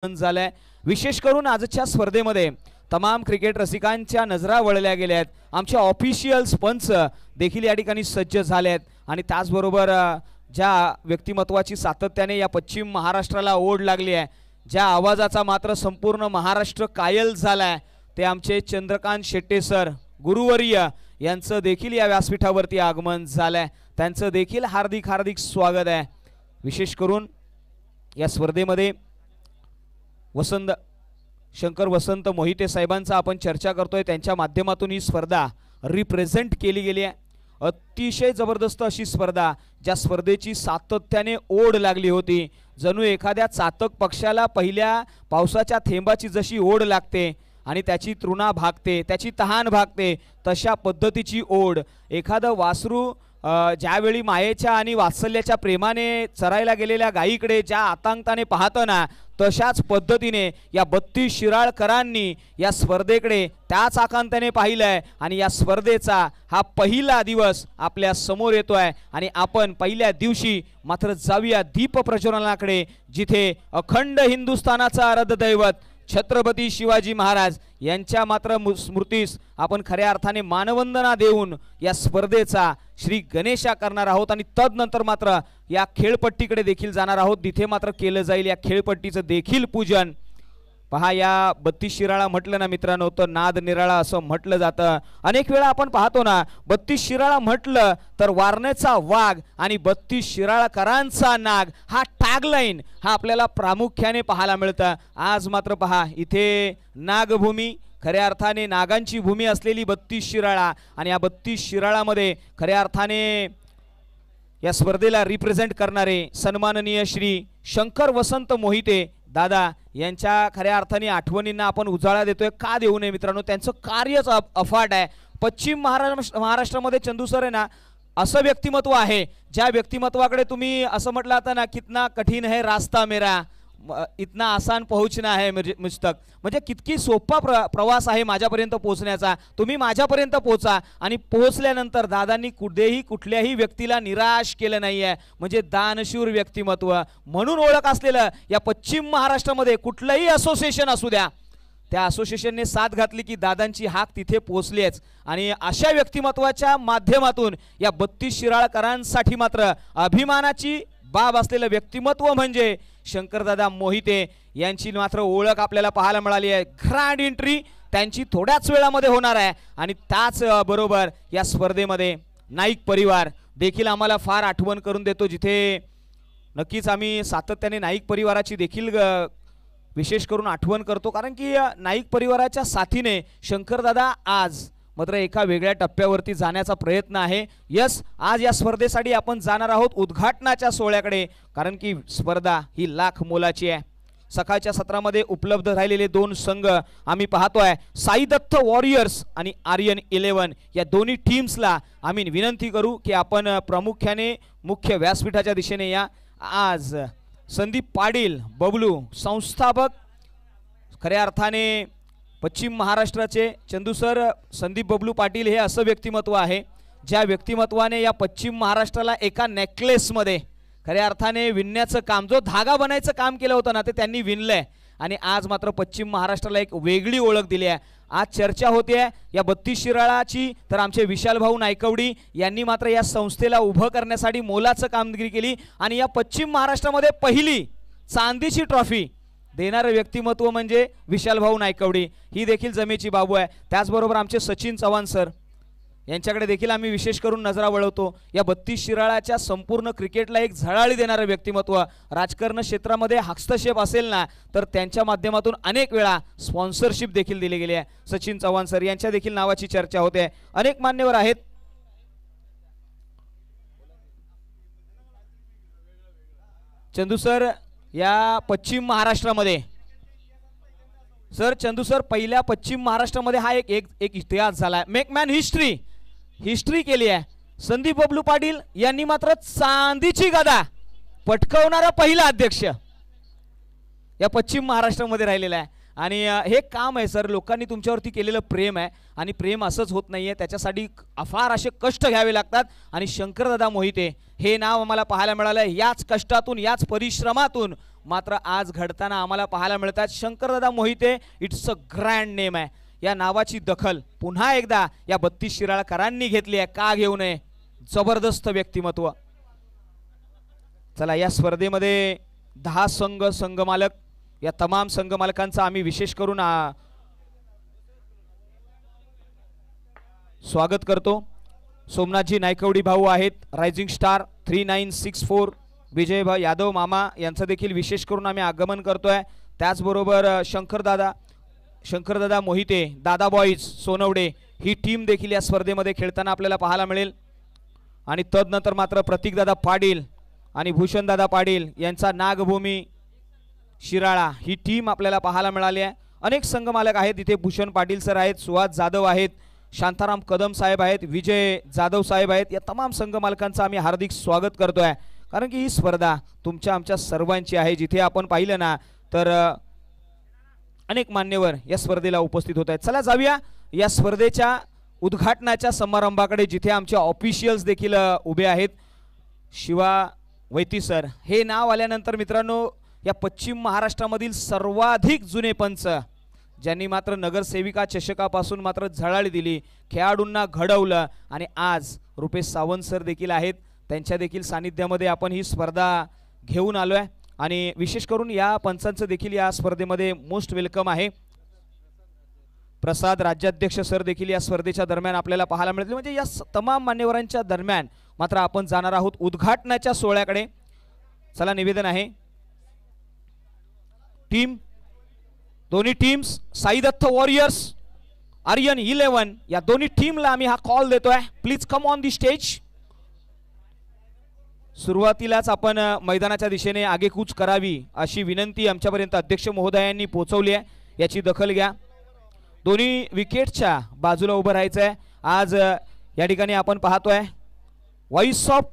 झालाय। विशेष करून आजच्या स्पर्धेमध्ये तमाम क्रिकेट रसिकांच्या नजरा वळल्या गेल्या आहेत। आमचे ऑफिशियल्स पंच देखील या ठिकाणी सज्ज झाले आहेत आणि त्याचबरोबर ज्या व्यक्तिमत्वाची सातत्याने या पश्चिम महाराष्ट्राला ओढ लागली आहे, ज्या आवाजाचा मात्र संपूर्ण महाराष्ट्र कायल झालाय, ते आमचे चंद्रकांत शेट्टे सर गुरुवर्य यांचं देखील या व्यासपीठावरती आगमन झालंय। त्यांचं देखील हार्दिक हार्दिक स्वागत आहे। विशेष करून या स्पर्धेमध्ये शंकर वसंत मोहिते साहेबांचा आपण चर्चा करतोय, त्यांच्या माध्यमातून ही स्पर्धा रिप्रेझेंट केली गेली आहे। अतिशय जबरदस्त अशी स्पर्धा, ज्या स्पर्धेची सातत्याने ओढ लागली होती। जणू एखाद्या चातक पक्षाला पहिल्या पावसाच्या थेंबाची जशी ओढ लागते आणि त्याची तृणा भागते, त्याची तहान भागते, तशा पद्धतीची ओढ एखादं वासरू ज्यावेळी मायेच्या आणि वात्सल्याच्या प्रेमाने चरायला गेलेल्या गायीकडे ज्या आतांकाने पाहतं ना, तशाच पद्धतीने या 32 शिराळकरांनी या स्पर्धेकडे त्याच आकांताने पाहिलंय आणि या स्पर्धेचा हा पहिला दिवस आपल्या समोर येतोय आणि आपण पहिल्या दिवशी मात्र जाऊया दीप प्रज्वलनाकडे, जिथे अखंड हिंदुस्थानाचा आराध्य दैवत छत्रपती शिवाजी महाराज यांच्या मात्र स्मृतीस आपण खऱ्या अर्थाने मानवंदना देऊन या स्पर्धेचा श्री गणेशा करणार आहोत आणि तदनंतर मात्र या खेळपट्टीकडे देखील जाणार आहोत, जिथे मात्र केलं जाईल या खेळपट्टीचं देखील पूजन। पहा, या 32 शिराळा म्हटलं ना मित्रांनो, तर नाद निराळा असं म्हटलं जातं। अनेक वेळा आपण पाहतो ना, 32 शिराळा म्हटलं तर वारणेचा वाघ आणि 32 शिराळकरांचा नाग हा टॅगलाईन हा आपल्याला प्रामुख्याने पाहायला मिळतं। आज मात्र पहा, इथे नागभूमी, खऱ्या अर्थाने नागांची भूमी असलेली 32 शिराळा आणि या 32 शिराळामध्ये खऱ्या अर्थाने या स्पर्धेला रिप्रेझेंट करणारे सन्माननीय श्री शंकर वसंत मोहिते दादा यांच्या खऱ्या अर्थाने आठवणींना आपण उजाळा देतोय। का देऊ नये मित्रांनो, त्यांचं कार्यच अफाट आहे। पश्चिम महाराष्ट्रामध्ये चंदू सर आहे ना, असं व्यक्तिमत्व आहे ज्या व्यक्तिमत्वाकडे तुम्ही असं म्हटलं आता ना, कितना कठीण है रास्ता मेरा, इतना आसान पहुंचना है मुझ तक, म्हणजे कितकी सोपा प्रवास आहे माझ्यापर्यंत पोहोचण्याचा, तुम्ही माझ्यापर्यंत पोहोचा। आणि पोहोचल्यानंतर दादांनी कुठल्याही व्यक्तीला निराश केलं नाही आहे, म्हणजे दानशूर व्यक्तिमत्व म्हणून ओळख असलेलं या पश्चिम महाराष्ट्रामध्ये कुठलंही असोसिएशन असू द्या, त्या असोसिएशनने साथ घातली की दादांची हाक तिथे पोहोचलीच। आणि अशा व्यक्तिमत्वाच्या माध्यमातून या 32 शिराळकरांसाठी मात्र अभिमानाची बाब असलेलं व्यक्तिमत्व म्हणजे शंकरदादा मोहिते यांची मात्र ओळख आपल्याला पाहायला मिळाली आहे। ग्रँड एंट्री त्यांची थोड्याच वेळामध्ये होणार आहे आणि त्याच बरोबर या स्पर्धेमध्ये नाईक परिवार देखील आम्हाला फार आठवण करून देतो, जिथे नक्कीच आम्ही सातत्याने नाईक परिवाराची देखील विशेष करून आठवण करतो, कारण की नाईक परिवाराच्या साथीने शंकरदादा आज मात्र एका वेगळ्या टप्प्यावरती जाण्याचा प्रयत्न आहे। यस, आज या स्पर्धेसाठी आपण जाणार आहोत उद्घाटनाच्या सोहळ्याकडे, कारण की स्पर्धा ही लाख मोलाची आहे। सकाळच्या सत्रामध्ये उपलब्ध राहिलेले 2 संघ आम्ही पाहतोय, साई दत्त वॉरियर्स आणि आर्यन 11। या दोन्ही टीम्सला आम्ही विनंती करू की आपण प्रामुख्याने मुख्य व्यासपीठाच्या दिशेने या। आज संदीप पाटील बबलू संस्थापक, खऱ्या अर्थाने पश्चिम महाराष्ट्राचे चंदू सर, संदीप बबलू पाटील हे असं व्यक्तिमत्व आहे ज्या व्यक्तिमत्वाने या पश्चिम महाराष्ट्राला एका नेकलेसमध्ये खऱ्या अर्थाने विणण्याचं काम, जो धागा बनायचं काम केलं होतं ना, ते त्यांनी विणलंय आणि आज मात्र पश्चिम महाराष्ट्राला एक वेगळी ओळख दिली आहे। आज चर्चा होते या 32 शिराळाची, तर आमचे विशाल भाऊ नायकवडी यांनी मात्र या संस्थेला उभं करण्यासाठी मोलाचं कामगिरी केली आणि या पश्चिम महाराष्ट्रामध्ये पहिली चांदीची ट्रॉफी देणारं व्यक्तिमत्व म्हणजे विशाल भाऊ नायकवडी, ही देखील जमेची बाबू आहे। त्याचबरोबर आमचे सचिन चव्हाण सर यांच्याकडे देखील आम्ही विशेष करून नजरा वळवतो। या 32 शिराळाच्या संपूर्ण क्रिकेटला एक झळाळी देणारं व्यक्तिमत्व, राजकारण क्षेत्रामध्ये हस्तक्षेप असेल ना, तर त्यांच्या माध्यमातून अनेक वेळा स्पॉन्सरशिप देखील दिली गेली आहे। सचिन चव्हाण सर यांच्या देखील नावाची चर्चा होते। अनेक मान्यवर आहेत। चंदू सर या पश्चिम महाराष्ट्रामध्ये, सर चंदू सर पहिल्या पश्चिम महाराष्ट्रामध्ये हा एक इतिहास झाला, मेकमॅन हिस्ट्री केली आहे। संदीप बबलू पाटील यांनी मात्र चांदीची गदा पटकावणारा पहिला अध्यक्ष या पश्चिम महाराष्ट्रामध्ये राहिलेला आहे आणि हे काम आहे सर, लोकांनी तुमच्यावरती केलेलं प्रेम आहे आणि प्रेम असंच होत नाहीये, त्याच्यासाठी अफार असे कष्ट घ्यावे लागतात आणि शंकरदादा मोहिते हे नाव आम्हाला पाहायला मिळालं। याच कष्टातून, याच परिश्रमातून मात्र आज घडताना आम्हाला पाहायला मिळतात. Shankardada Mohite it's a grand name आहे. या नावाची दखल पुन्हा एकदा या 32 शिराळकरांनी घेतली आहे. का घेऊ नये? जबरदस्त व्यक्तिमत्व. चला, या स्पर्धेमध्ये 10 संघमालक, या तमाम संघमालकांचा आम्ही विशेष करून स्वागत करतो. सोमनाथजी नायकवडी भाऊ आहेत, रायझिंग स्टार 3964, विजय यादव मामा यांचं देखील विशेष करून आम्ही आगमन करतोय. त्याचबरोबर शंकरदादा मोहिते, दादा बॉईज सोनवडे ही टीम देखील या स्पर्धेमध्ये खेळताना आपल्याला पाहायला मिळेल. आणि तदनंतर मात्र प्रतीकदादा पाटील आणि भूषणदादा पाटील यांचा नागभूमी शिराळा ही टीम आपल्याला पाहायला मिळाली आहे. अनेक संघमालक आहेत इथे. भूषण पाटील सर आहेत, सुहास जाधव आहेत, शांताराम कदम साहेब आहेत, विजय जाधव साहेब आहेत. या तमाम संघमालकांचं आम्ही हार्दिक स्वागत करतोय, कारण की ही स्पर्धा तुमच्या आमच्या सर्वांची आहे. जिथे आपण पाहिलं ना तर अनेक मान्यवर या स्पर्धेला उपस्थित होत आहेत. चला जाऊया या स्पर्धेच्या उद्घाटनाच्या समारंभाकडे, जिथे आमचे ऑफिशियल्स देखील उभे आहेत. शिवा वैती सर हे नाव आल्यानंतर मित्रांनो, या पश्चिम महाराष्ट्रामधील सर्वाधिक जुने पंच, ज्यांनी मात्र नगरसेविका चषकापासून मात्र झळाळी दिली, खेळाडूंना घडवलं, आणि आज रुपेश सावंत सर देखील आहेत. त्यांच्या देखील सानिध्यामध्ये आपण ही स्पर्धा घेऊन आलोय. आणि विशेष करून या पंचांचं देखील या स्पर्धेमध्ये मोस्ट वेलकम आहे. प्रसाद राज्याध्यक्ष सर देखील या स्पर्धेच्या दरम्यान आपल्याला पाहायला मिळतील. म्हणजे या तमाम मान्यवरांच्या दरम्यान मात्र आपण जाणार आहोत उद्घाटनाच्या सोहळ्याकडे. चला, निवेदन आहे. टीम, दोन्ही टीम्स, साई दत्त वॉरियर्स, आर्यन 11, या दोन्ही टीमला आम्ही हा कॉल देतोय. Please come on the stage. सुरुवातीलाच आपण मैदानाच्या दिशेने आगेकूच करावी अशी विनंती आमच्यापर्यंत अध्यक्ष महोदयांनी पोहोचवली आहे. याची दखल घ्या. दोन्ही विकेटच्या बाजूला उभं राहायचं आहे. आज या ठिकाणी आपण पाहतोय व्हॉइस ऑफ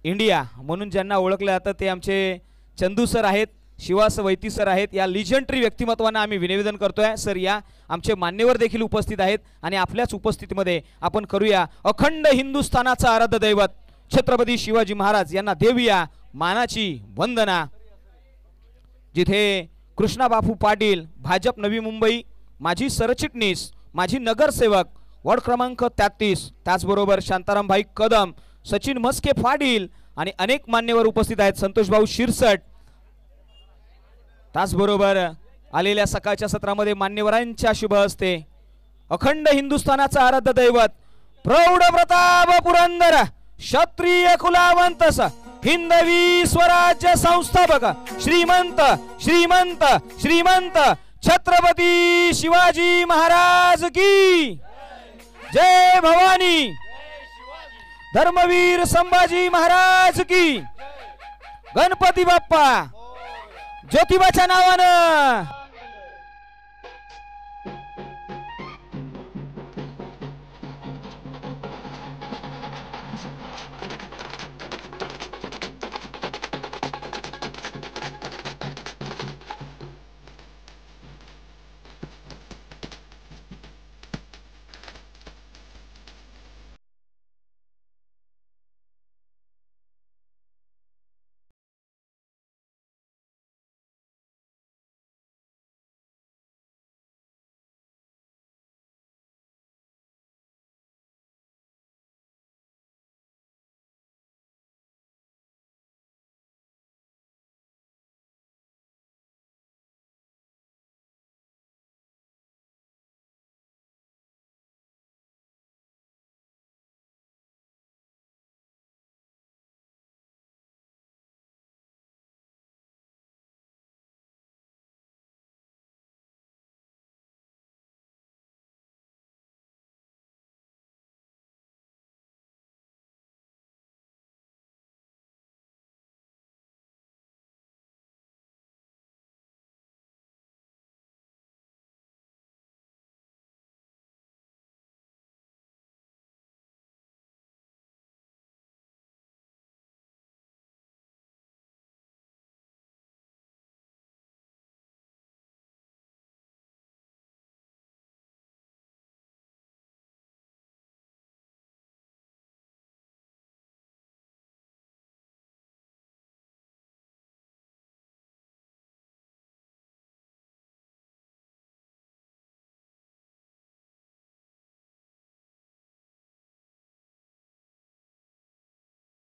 इंडिया म्हणून ज्यांना ओळखलं जातं ते आमचे चंदू सर आहेत, शिवास वैती सर आहेत. या लिजंडरी व्यक्तिमत्वांना आम्ही विनिवेदन करतोय. सर या, आमचे मान्यवर देखील उपस्थित आहेत आणि आपल्याच उपस्थितीमध्ये आपण करूया अखंड हिंदुस्थानाचा आराध्य दैवत छत्रपती शिवाजी महाराज यांना देऊया मानाची वंदना. जिथे कृष्णा बापू पाटील, भाजप नवी मुंबई, माजी सरचिटणीस, माजी नगरसेवक, वॉर्ड क्रमांक 33, त्याचबरोबर शांताराम भाई कदम, सचिन मस्के पाटील आणि अनेक मान्यवर उपस्थित आहेत. संतोष भाऊ शिरसट. त्याचबरोबर आलेल्या सकाळच्या सत्रामध्ये मान्यवरांच्या शुभ हस्ते अखंड हिंदुस्थानाचा आराध्य दैवत प्रौढ प्रताप पुरंदर क्षत्रिय कुलावंत हिंदवी स्वराज्य संस्थापक श्रीमंत श्रीमंत श्रीमंत छत्रपती शिवाजी महाराज की जय. भवानी. धर्मवीर संभाजी महाराज की. गणपती बाप्पा. ज्योतिबाच्या नावानं.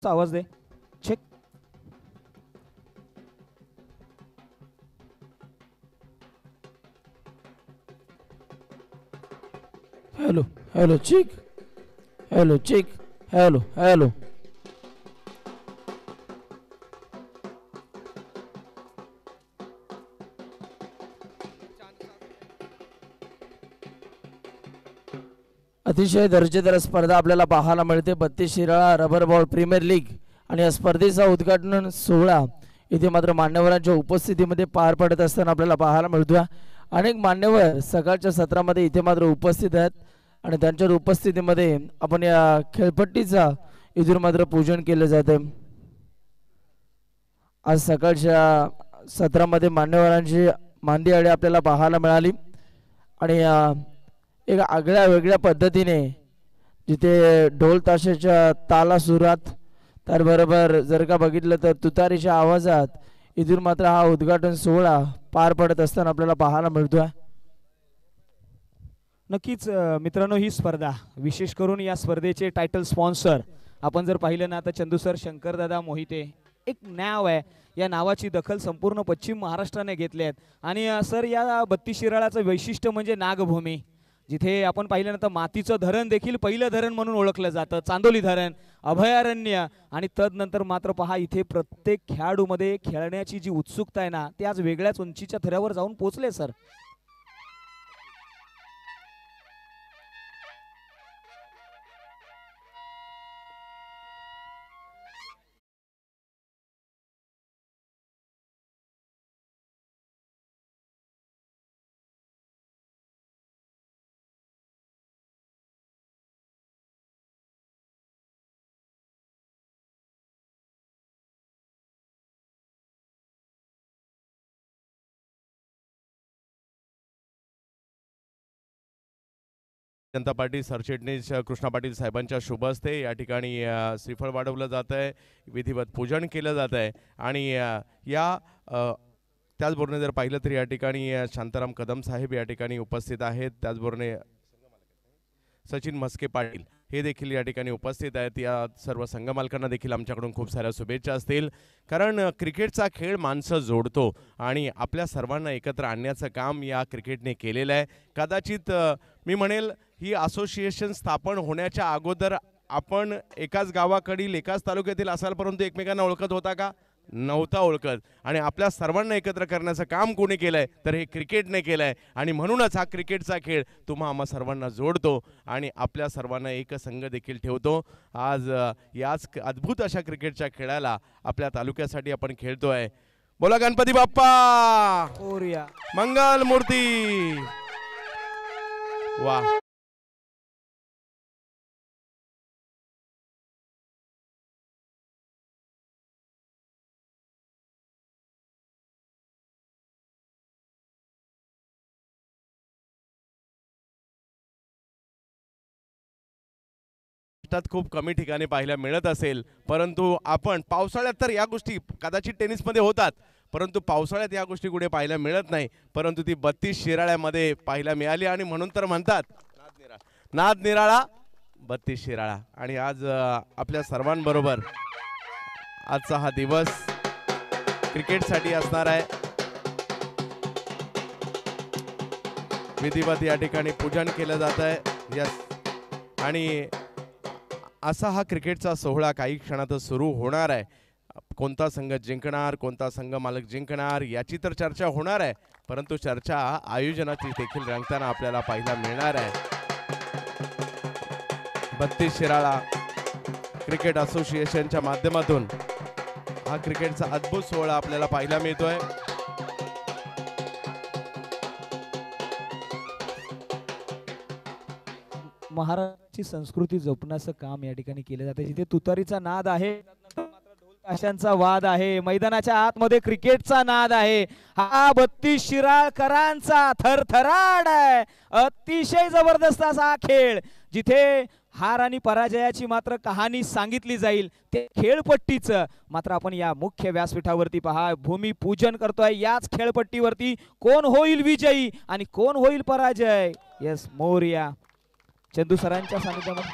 आवाज दे. Check. Hello hello check. Hello check. Hello hello. अतिशय दर्जेदार स्पर्धा आपल्याला पाहायला मिळते. 32 Shirala rubber ball premier league आणि या स्पर्धेचा उद्घाटन सोहळा इथे मात्र मान्यवरांच्या उपस्थितीमध्ये पार पडत असताना आपल्याला पाहायला मिळतोय. अनेक मान्यवर सकाळच्या सत्रामध्ये इथे मात्र उपस्थित आहेत आणि त्यांच्या उपस्थितीमध्ये आपण या खेळपट्टीचा इथून मात्र पूजन केले जाते. आज सकाळच्या सत्रामध्ये मान्यवरांची मांदी आडी आपल्याला पाहायला मिळाली आणि एक आगळ्या वेगळ्या पद्धतीने जिथे ढोल ताशाच्या ताला सुरात त्याबरोबर जर का बघितलं तर तुतारीच्या आवाजात इथून मात्र हा उद्घाटन सोहळा पार पडत असताना आपल्याला पाहायला मिळतोय. नक्कीच मित्रांनो, ही स्पर्धा विशेष करून या स्पर्धेचे टायटल स्पॉन्सर आपण जर पाहिलं ना तर चंदू सर, शंकरदादा मोहिते एक नाव आहे. या नावाची दखल संपूर्ण पश्चिम महाराष्ट्राने घेतली आहे. आणि सर, या 32 शिराळाचं वैशिष्ट्य म्हणजे नागभूमी, जिथे आपण पाहिलं तर मातीचं धरण देखील पहिलं धरण म्हणून ओळखलं जातं. चांदोली धरण, अभयारण्य आणि तदनंतर मात्र पहा इथे प्रत्येक खेळाडूमध्ये खेळण्याची जी उत्सुकता आहे ना ती आज वेगळ्याच उंचीच्या थरावर जाऊन पोहोचले सर. जनता पार्टी सरचिटणीस कृष्णा पाटील साहेबांच्या शुभ हस्ते या ठिकाणी श्रीफळ वाढवलं जात आहे, विधिवत पूजन केलं जात आहे. आणि या त्याचबरोबर जर पाहिलं तर या ठिकाणी शांताराम कदम साहेब या ठिकाणी उपस्थित आहेत. त्याचबरोबर सचिन म्हस्के पाटील हे देखील या ठिकाणी उपस्थित आहेत. या सर्व संघमालकांना देखील आमच्याकडून खूप साऱ्या शुभेच्छा असतील. कारण क्रिकेटचा खेळ माणसं जोडतो आणि आपल्या सर्वांना एकत्र आणण्याचं काम या क्रिकेटने केलेलं आहे. कदाचित मी म्हणेल ही असोसिएशन स्थापन होण्याच्या अगोदर आपण एकाच गावाकडील एकाच तालुक्यातील असाल, परंतु एकमेकांना ओळखत होता का? नव्हता ओळखत. आणि आपल्या सर्वांना एकत्र करण्याचं काम कोणी केलं आहे तर हे क्रिकेटने केलं आहे. आणि म्हणूनच हा क्रिकेटचा खेळ तुम्हा आम्हा सर्वांना जोडतो आणि आपल्या सर्वांना एक संघ देखील ठेवतो. आज याच अद्भुत अशा क्रिकेटच्या खेळाला आपल्या तालुक्यासाठी आपण खेळतोय. बोला गणपती बाप्पा मोरया, मंगल मूर्ती. वा. खूप कमी ठिकाणी पाहायला मिळत असेल, परंतु आपण पावसाळ्यात तर या गोष्टी कदाचित टेनिसमध्ये होतात, परंतु पावसाळ्यात या गोष्टी कुठे पाहायला मिळत नाही. परंतु ती 32 शिराळ्यामध्ये पाहायला मिळाली. आणि म्हणून तर म्हणतात नाद निराळा 32 शिराळा. आणि आज आपल्या सर्वांबरोबर आजचा हा दिवस क्रिकेटसाठी असणार आहे. विधिवत या ठिकाणी पूजन केलं जात आहे. यस. आणि असा हा क्रिकेटचा सोहळा काही क्षणातच सुरू होणार आहे. कोणता संघ जिंकणार, कोणता संघ मालक जिंकणार याची तर चर्चा होणार आहे, परंतु चर्चा आयोजनाची देखील रंगताना आपल्याला पाहायला मिळणार आहे. 32 शिराळा क्रिकेट असोसिएशनच्या माध्यमातून हा क्रिकेटचा अद्भुत सोहळा आपल्याला पाहायला मिळतोय. महाराष्ट्राची संस्कृती जपण्याचं काम या ठिकाणी केलं जाते. जिथे तुतारीचा नाद आहे, ढोल ताशांचा वाद आहे, मैदानाच्या आतमध्ये क्रिकेटचा नाद आहे. हा 32 शिराळकरांचा थरथराट आहे. अतिशय जबरदस्त असा खेळ, जिथे हार आणि पराजयाची मात्र कहाणी सांगितली जाईल. ते खेळपट्टीचं मात्र आपण या मुख्य व्यासपीठावरती पहा भूमिपूजन करतोय. याच खेळपट्टीवरती कोण होईल विजयी आणि कोण होईल पराजय. यस, मोरया. चंदू सरांच्या सानिध्यामध्ये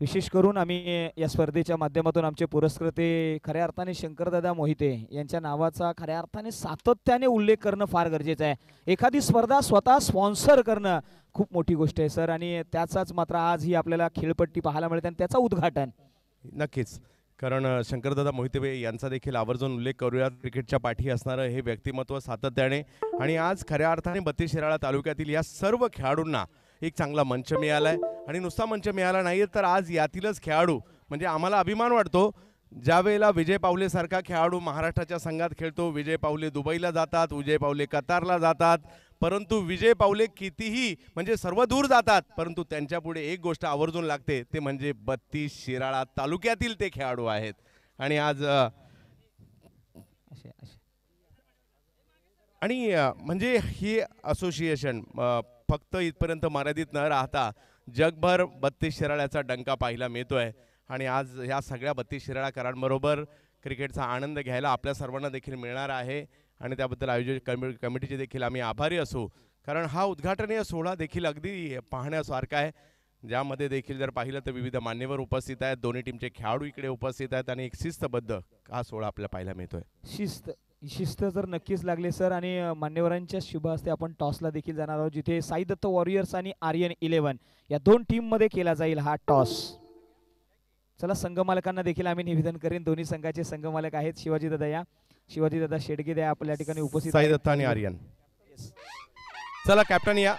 विशेष करून आम्ही या स्पर्धेच्या माध्यमातून आमचे पुरस्कर्ते खऱ्या अर्थाने शंकरदादा मोहिते यांच्या नावाचा खऱ्या अर्थाने सातत्याने उल्लेख करणं फार गरजेचं आहे. एखादी स्पर्धा स्वतः स्पॉन्सर करणं खूप मोठी गोष्ट आहे सर, आणि त्याचाच मात्र आज ही आपल्याला खेळपट्टी पाहायला मिळते आणि त्याचं उद्घाटन. नक्कीच, कारण शंकरदादा मोहिते यांचा देखील आवर्जून उल्लेख करूयात. क्रिकेटच्या पाठी असणारं हे व्यक्तिमत्व सातत्याने, आणि आज खऱ्या अर्थाने बत्तीस शिराळा तालुक्यातील या सर्व खेळाडूंना एक चांगला मंच मिळाला आहे. आणि नुसता मंच मिळाला नाही तर आज यातीलच खेळाडू म्हणजे आम्हाला अभिमान वाटतो ज्या वेळेला विजय पावलेसारखा खेळाडू महाराष्ट्राच्या संघात खेळतो. विजय पावले दुबईला जातात, विजय पावले कतारला जातात, परंतु विजय पावले कितीही म्हणजे सर्व दूर जातात, परंतु त्यांच्यापुढे एक गोष्ट आवर्जून लागते, ते म्हणजे बत्तीस शिराळा तालुक्यातील ते खेळाडू आहेत. आणि आज आणि म्हणजे ही असोसिएशन फक्त इथपर्यंत मर्यादित न राहता जगभर बत्तीस शिराळ्याचा डंका पाहायला मिळतोय. आणि आज ह्या सगळ्या बत्तीस शिराळाकरांबरोबर क्रिकेटचा आनंद घ्यायला आपल्या सर्वांना देखील मिळणार आहे. आणि त्याबद्दल आयोजक कमिटीचे देखील आम्ही आभारी असू, कारण हा उद्घाटनीय सोहळा देखील अगदी पाहण्यासारखा आहे, ज्यामध्ये देखील जर पाहिलं तर विविध मान्यवर उपस्थित आहेत, दोन्ही टीमचे खेळाडू इकडे उपस्थित आहेत, आणि एक शिस्तबद्ध हा सोहळा आपल्याला पाहायला मिळतोय. शिस्त तर नक्कीच लागले सर, आणि मान्यवरांच्या शुभ हस्ते आपण टॉसला देखील जाणार आहोत, जिथे साई दत्त वॉरियर्स आणि आर्यन 11 या दोन टीममध्ये केला जाईल हा टॉस. चला, संघमालकांना देखील आम्ही निवेदन करेन, दोन्ही संघाचे संघमालक आहेत शिवाजी दादा, या शिवाजी दादा शेडगे द्या आपल्या ठिकाणी उपस्थित, साई दत्त आणि आर्यन. चला कॅप्टन या.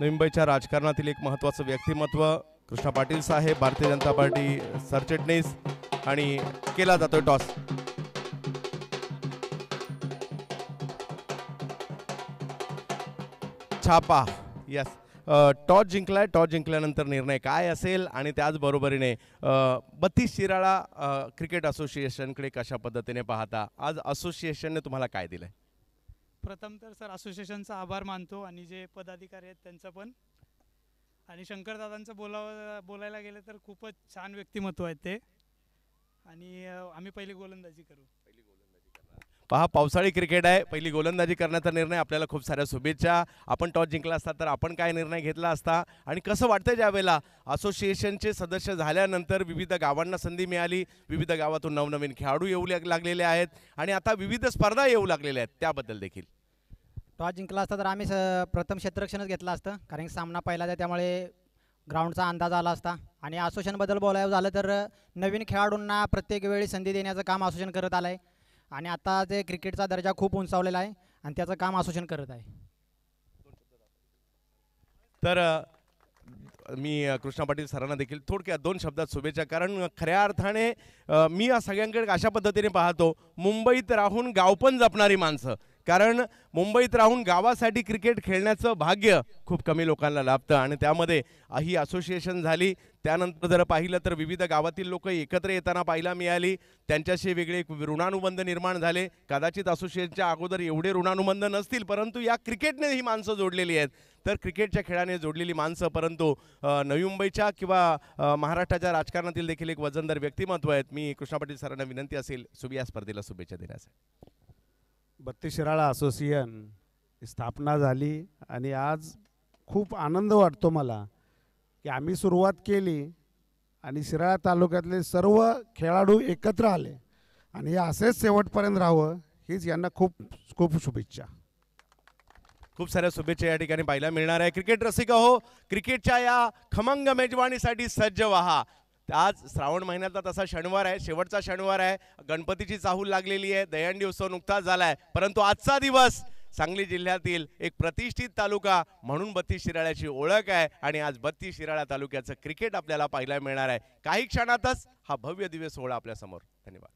नवी मुंबईच्या राजकारणातील एक महत्त्वाचं व्यक्तिमत्व कृष्णा पाटील साहेब, भारतीय जनता पार्टी सरचिटणीस, आणि केला जातोय टॉस. छापा, यस, टॉस जिंकलाय. टॉस जिंकल्यानंतर निर्णय काय असेल, आणि त्याचबरोबरीने बत्तीस शिराळा क्रिकेट असोसिएशनकडे कशा पद्धतीने पाहता, आज असोसिएशनने तुम्हाला काय दिलंय? प्रथम तर सर असोसिएशनचा आभार मानतो, आणि जे पदाधिकारी आहेत त्यांचं पण, आणि शंकरदादांचं बोलायला गेलं तर खूपच छान व्यक्तिमत्व आहेत ते. आणि आम्ही पहिली गोलंदाजी करू. पहा, पावसाळी क्रिकेट आहे, पहिली गोलंदाजी करण्याचा निर्णय. आपल्याला खूप साऱ्या शुभेच्छा. आपण टॉस जिंकला असता तर आपण काय निर्णय घेतला असता, आणि कसं वाटतं ज्यावेळेला असोसिएशनचे सदस्य झाल्यानंतर विविध गावांना संधी मिळाली, विविध गावातून नवनवीन खेळाडू येऊ लागलेले आहेत, आणि आता विविध स्पर्धा येऊ लागलेल्या आहेत, त्याबद्दल देखील? टॉस जिंकला असता तर आम्ही प्रथम क्षेत्ररक्षणच घेतलं असतं, कारण सामना पहिलाच आहे, त्यामुळे ग्राउंडचा अंदाज आला असता. आणि असोसिएशनबद्दल बोलायचं झालं तर नवीन खेळाडूंना प्रत्येक वेळी संधी देण्याचं काम असोसिएशन करत आलं आहे, आणि आता ते क्रिकेटचा दर्जा खूप उंचावलेला आहे, आणि त्याचं काम असोसिएशन करत आहे. तर मी कृष्णा पाटील सरांना देखील थोडक्यात दोन शब्दात शुभेच्छा, कारण खऱ्या अर्थाने मी या सगळ्यांकडे अशा पद्धतीने पाहतो, मुंबईत राहून गाव पण जपणारी माणसं, कारण मुंबईत राहून गावासाठी क्रिकेट खेळण्याचं भाग्य खूप कमी लोकांना लाभतं, आणि त्यामध्ये ही असोसिएशन झाली. त्यानंतर जर पाहिलं तर विविध गावातील लोक एकत्र येताना पाहायला मिळाली, त्यांच्याशी वेगळे एक ऋणानुबंध निर्माण झाले. कदाचित असोसिएशनच्या अगोदर एवढे ऋणानुबंध नसतील, परंतु या क्रिकेटने ही माणसं जोडलेली आहेत. तर क्रिकेटच्या खेळाने जोडलेली माणसं, परंतु नवी मुंबईच्या किंवा महाराष्ट्राच्या राजकारणातील देखील एक वजनदार व्यक्तिमत्व आहेत. मी कृष्णा पाटील सरांना विनंती असेल या स्पर्धेला शुभेच्छा देण्यासाठी. बत्तीस शिराळा असोसिएशन स्थापना झाली, आणि आज खूप आनंद वाटतो मला की आम्ही सुरुवात केली आणि शिराळा तालुक्यातले सर्व खेळाडू एकत्र आले, आणि हे असेच शेवटपर्यंत राहावं हीच यांना खूप खूप शुभेच्छा. खूप साऱ्या शुभेच्छा या ठिकाणी पाहायला मिळणार आहे. क्रिकेट रसिक हो, क्रिकेटच्या या खमंग मेजवानीसाठी सज्ज व्हा. आज श्रावण महिन्यातला तसा शनिवार आहे, शेवटचा शनिवार आहे, गणपतीची चाहूल लागलेली आहे, दहीहंडी उत्सव नुकताच झाला आहे, परंतु आजचा दिवस सांगली जिल्ह्यातील एक प्रतिष्ठित तालुका म्हणून बत्तीस शिराळ्याची ओळख आहे, आणि आज बत्तीस शिराळा तालुक्याचं क्रिकेट आपल्याला पाहायला मिळणार आहे. काही क्षणातच हा भव्य दिव्य सोहळा आपल्या समोर. धन्यवाद.